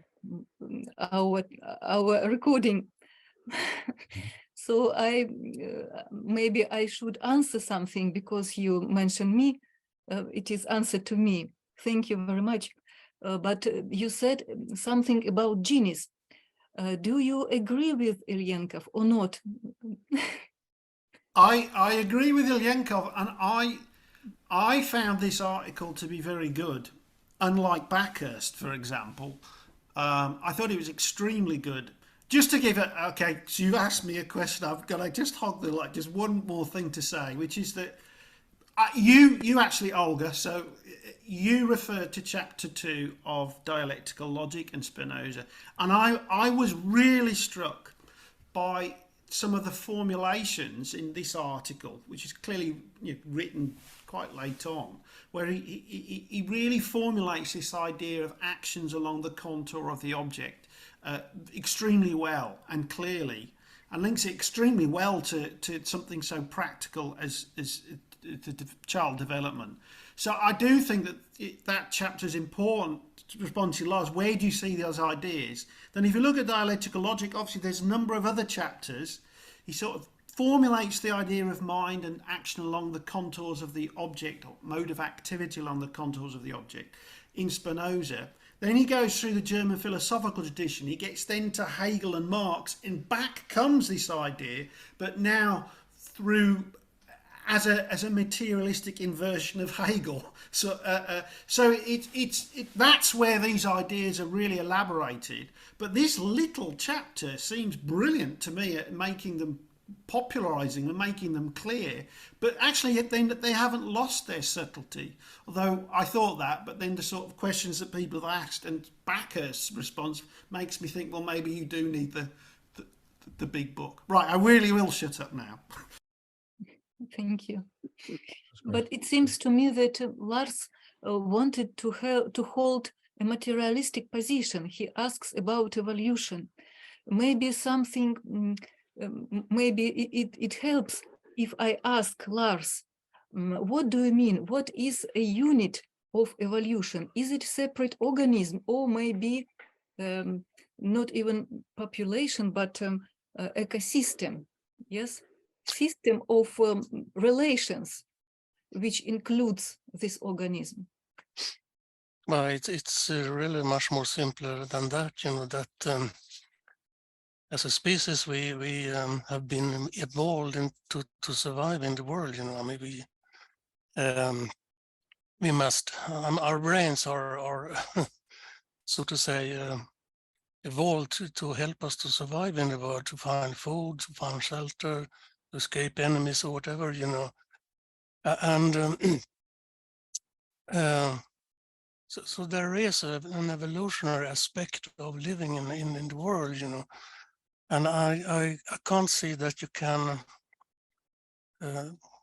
our recording. So maybe I should answer something because you mentioned me. It is answered to me. Thank you very much. But you said something about genies. Do you agree with Ilyenkov or not? I agree with Ilyenkov, and I found this article to be very good. Unlike Backhurst, for example, I thought it was extremely good. Just to give it, okay, so you've asked me a question. I've got to just hog the like just one more thing to say, which is that you actually, Olga, so you referred to chapter 2 of Dialectical Logic and Spinoza, and I was really struck by some of the formulations in this article, which is clearly written quite late on, where he really formulates this idea of actions along the contour of the object extremely well and clearly, and links it extremely well to something so practical as child development. So I do think that that chapter is important to respond to Lars. Where do you see those ideas? Then if you look at dialectical logic, obviously there's a number of other chapters. He sort of formulates the idea of mind and action along the contours of the object, or mode of activity along the contours of the object in Spinoza. Then he goes through the German philosophical tradition. He gets then to Hegel and Marx, and back comes this idea, but now through as a materialistic inversion of Hegel. So that's where these ideas are really elaborated. But this little chapter seems brilliant to me at making them, popularizing and making them clear. But actually then they haven't lost their subtlety. Although I thought that, but then the sort of questions that people have asked and Backhurst's response makes me think, well, maybe you do need the big book. Right, I really will shut up now. Thank you. But it seems to me that Lars wanted to hold a materialistic position. He asks about evolution. Maybe something, maybe it helps if I ask Lars, what do you mean? What is a unit of evolution? Is it separate organism, or maybe not even population, but ecosystem? Yes. System of relations, which includes this organism. Well, it's really much more simpler than that. That as a species we have been evolved to survive in the world. I mean, we must. Our brains are so to say evolved to help us to survive in the world, to find food, to find shelter, escape enemies or whatever, and So there is an evolutionary aspect of living in the world, you know, and I can't see that you can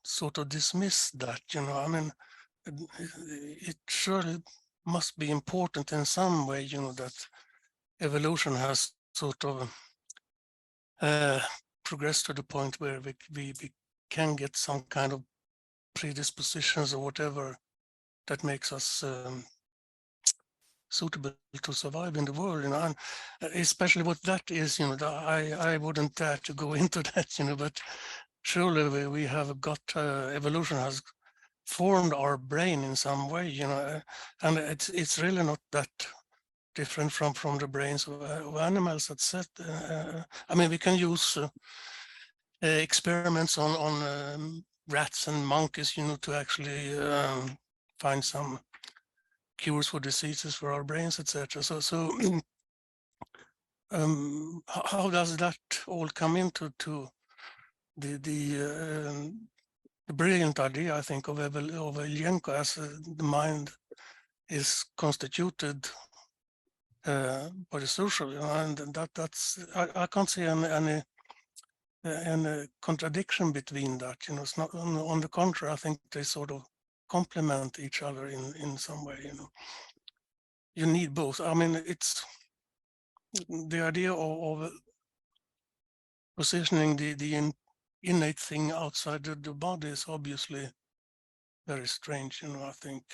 sort of dismiss that, you know. I mean, it surely must be important in some way, you know, that evolution has sort of progressed to the point where we can get some kind of predispositions or whatever that makes us suitable to survive in the world, you know, and especially what that is, you know, I wouldn't dare to go into that, you know, but surely we have got, evolution has formed our brain in some way, you know, and it's really not that different from the brains of animals, etc. I mean, we can use experiments on rats and monkeys, you know, to actually find some cures for diseases for our brains, etc. So how does that all come into the brilliant idea, I think, of Ilyenkov as the mind is constituted by the social, you know, and that's I can't see any contradiction between that, you know. It's not, on the contrary, I think they sort of complement each other in some way, you know. You need both. I mean, it's the idea of positioning the innate thing outside the body is obviously very strange, you know, I think.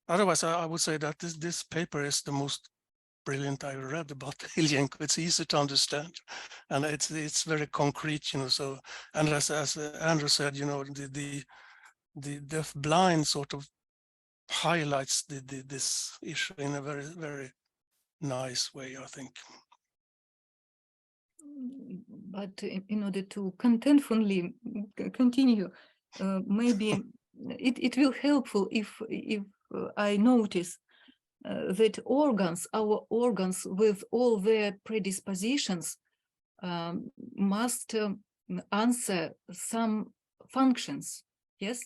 Otherwise, I would say that this paper is the most brilliant I read about Ilyenkov. It's easy to understand, and it's very concrete, you know. So, and as Andrew said, you know, the deaf blind sort of highlights this issue in a very, very nice way, I think. But in order to contentfully continue, maybe it will helpful if I notice that our organs with all their predispositions must answer some functions, yes?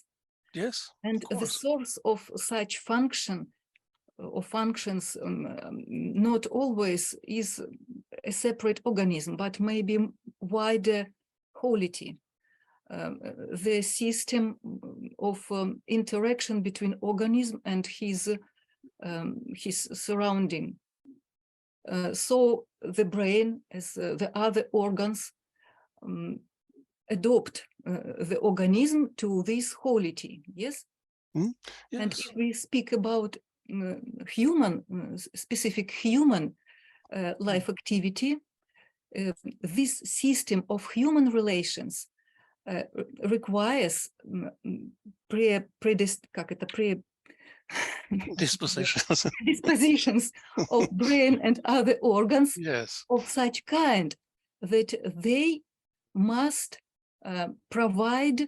Yes, and the source of such function or functions not always is a separate organism, but maybe wider wholity. The system of interaction between organism and his surrounding. So the brain, as the other organs, adopt the organism to this wholity, yes? Yes. And if we speak about human, specific human life activity, this system of human relations requires dispositions of brain and other organs, yes, of such kind that they must provide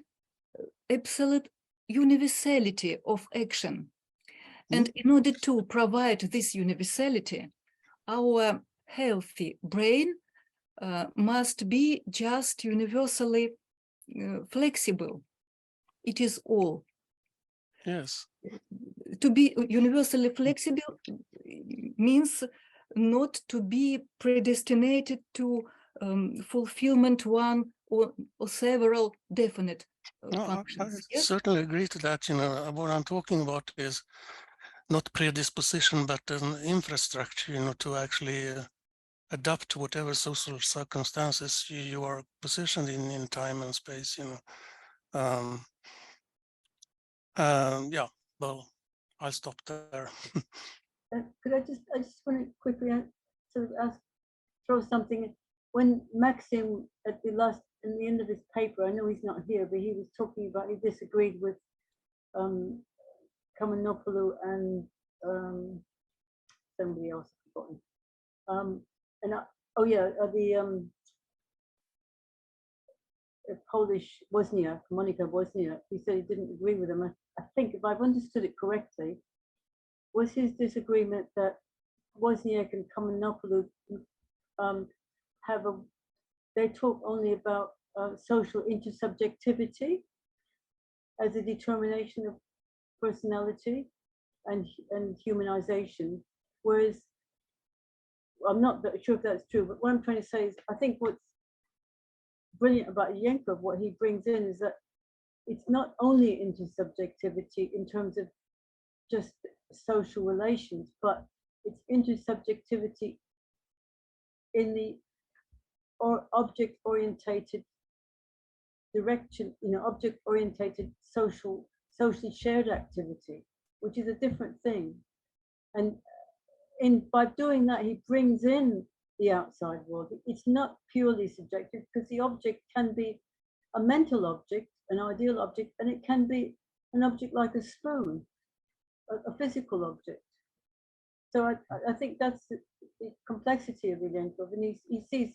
absolute universality of action. And in order to provide this universality, our healthy brain must be just universally flexible. It is all. Yes. To be universally flexible means not to be predestinated to fulfillment one or several definite functions. I certainly agree to that. You know, what I'm talking about is not predisposition, but an infrastructure, you know, to actually adapt to whatever social circumstances you are positioned in time and space, you know. Yeah, well, I'll stop there. Could I just want to quickly sort of throw something in. When Maxim in the end of his paper, I know he's not here, but he was talking about, he disagreed with Kamanopoulou and somebody else, I've forgotten. The Polish Wozniak, Monica Wozniak, he said he didn't agree with him. I think, if I've understood it correctly, was his disagreement that Wozniak and Kamanopoulou they talk only about social intersubjectivity as a determination of personality and humanization, whereas I'm not sure if that's true, but what I'm trying to say is I think what's brilliant about Ilyenkov, what he brings in is that it's not only intersubjectivity in terms of just social relations, but it's intersubjectivity in the object-orientated direction, object-orientated socially shared activity, which is a different thing. And by doing that, he brings in the outside world. It's not purely subjective because the object can be a mental object, an ideal object, and it can be an object like a spoon, a physical object. So I think that's the complexity of Ilyenkov, and he says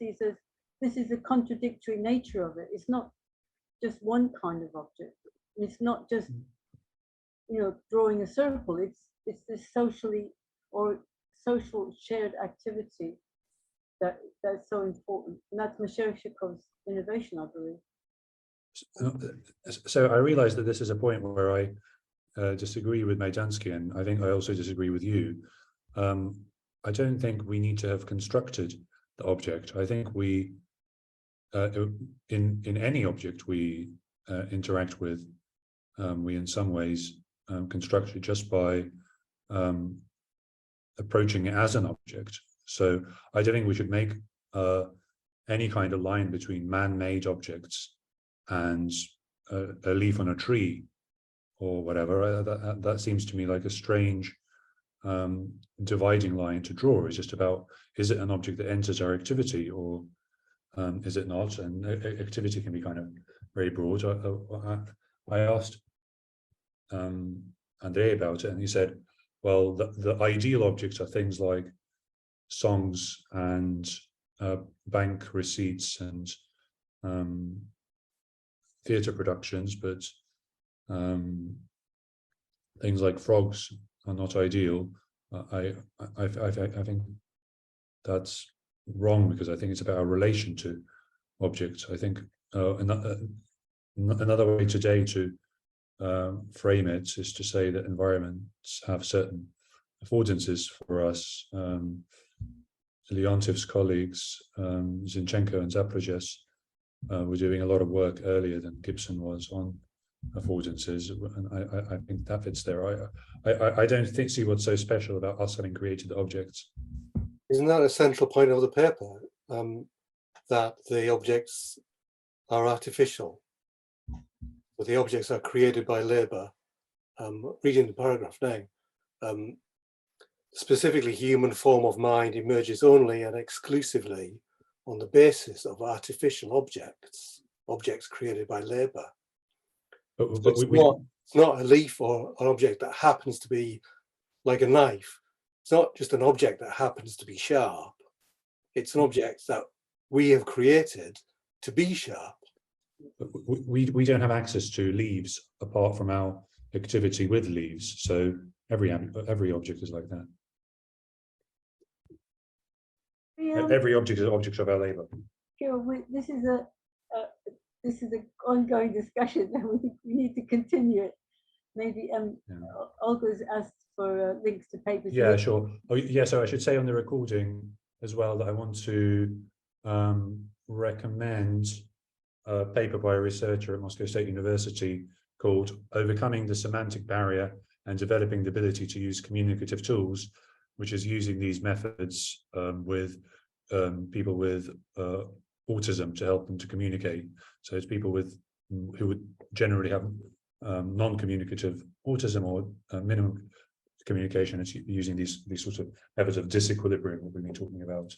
this is the contradictory nature of it. It's not just one kind of object. It's not just drawing a circle. It's this social shared activity that's so important, and that's Masherchikov's innovation, I believe. So I realize that this is a point where I disagree with Majdansky, and I think I also disagree with you. I don't think we need to have constructed the object. I think we, in any object we interact with, we in some ways construct it just by approaching it as an object. So I don't think we should make any kind of line between man-made objects and a leaf on a tree or whatever. That seems to me like a strange dividing line to draw. It's just about, is it an object that enters our activity or is it not? And activity can be kind of very broad. I asked Andrei about it, and he said, well, the ideal objects are things like songs and bank receipts and theatre productions, but things like frogs are not ideal. I think that's wrong, because I think it's about our relation to objects. I think another way today to frame it is to say that environments have certain affordances for us. Leontiev's colleagues, Zinchenko and Zaprojes, were doing a lot of work earlier than Gibson was on affordances, and I think that fits there. I don't see what's so special about us having created objects. Isn't that a central point of the paper, that the objects are artificial, but the objects are created by labour? Reading the paragraph now, specifically human form of mind emerges only and exclusively on the basis of artificial objects created by labour. But it's not a leaf or an object that happens to be like a knife. It's not just an object that happens to be sharp. It's an object that we have created to be sharp. We don't have access to leaves apart from our activity with leaves. So every object is like that. Every object is an object of our labour. This is an ongoing discussion, and we need to continue it. Maybe Olga's asked for links to papers. Yeah, sure. Oh, yeah. So I should say on the recording as well that I want to recommend a paper by a researcher at Moscow State University called "Overcoming the Semantic Barrier and Developing the Ability to Use Communicative Tools," which is using these methods with people with autism to help them to communicate. So it's people who would generally have non-communicative autism or minimum communication. It's using these sorts of methods of disequilibrium that we've been talking about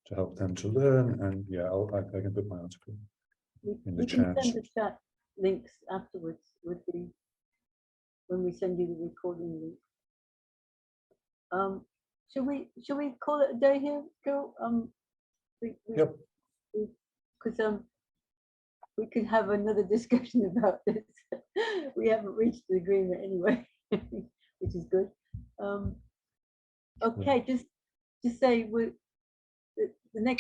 to help them to learn. And yeah, I can put my article in the chat. Can send the chat links afterwards when we send you the recording link. Should we call it a day here, Gil? Yep. Because we could have another discussion about this. We haven't reached the agreement anyway, which is good. Okay, just say the next